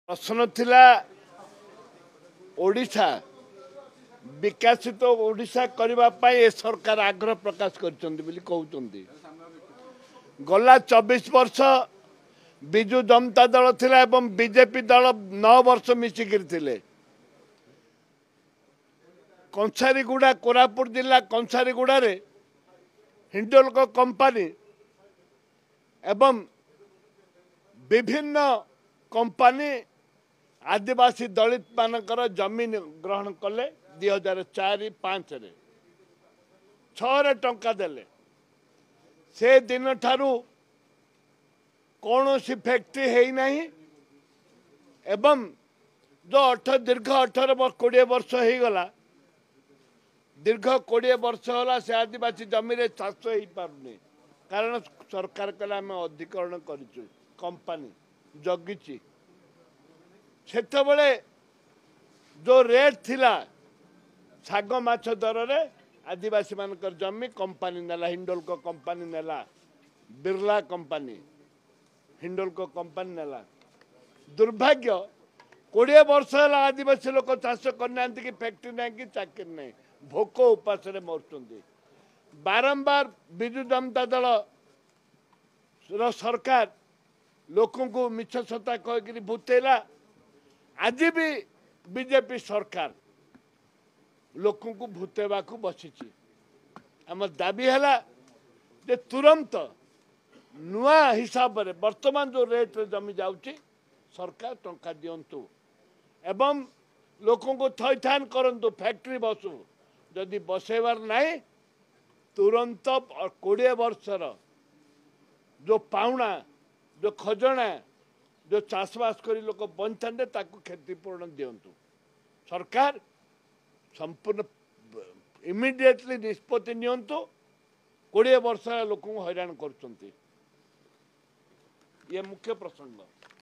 प्रश्न थिला ओडिशा विकसित ओडिशा करबा पाई ए सरकार आग्रह प्रकाश करछन्ती गला 24 वर्ष बिजु जनता दल थिला एवं बीजेपी दल 9 वर्ष मिसिकिर थिले। कंसारीगुड़ा कोरापुट जिला कंसारीगुड़ा रे हिंडोल्को कंपनी एवं विभिन्न कंपनी आदिवासी दलित मानकर जमीन ग्रहण कले 2004-5 रे 6 टंका देले। से दिन ठारू कौन सी फैक्ट्री है नहीं एवं जो दीर्घ 18-20 वर्ष हो गला दीर्घ 20 वर्ष होला से आदिवासी जमीन चाष हो पारनी कारण सरकार कहला आम अधिकरण करिछु कंपनी जगिची सेतबेले जो रेट थिला साग माछ दर रे आदिवासी मानकर जमी कंपनी नेला हिंडोल्को कंपनी नेला बिरला कंपनी हिंडोल्को कंपनी नेला। दुर्भाग्य 20 वर्ष है आदिवासी लोक चाष करना कि फैक्ट्री ना कि चाकरी ना भोक उपास मरुंट बारंबार विजु जनता दल सरकार लोक मिछ सता कह भूतेला। आज भी बीजेपी सरकार लोक भूतेवा बसी आम दाबी है जे तुरंत नुआ हिसाब रे वर्तमान जो रेट रे जमी जाउची सरकार टंका दियंतु एवं लोक थैथान करंतु फैक्ट्री बसु जदि बसेबार नहीं तुरंत 20 वर्षर जो पाउना जो खजना जो चाषबास कर लोक बंचाते ताकू क्षतिपूर्ण दियंतु सरकार संपूर्ण इमिडिएटली निष्पत्ति नियंतु 20 वर्ष लोक हैरान कर ये मुख्य प्रसंग।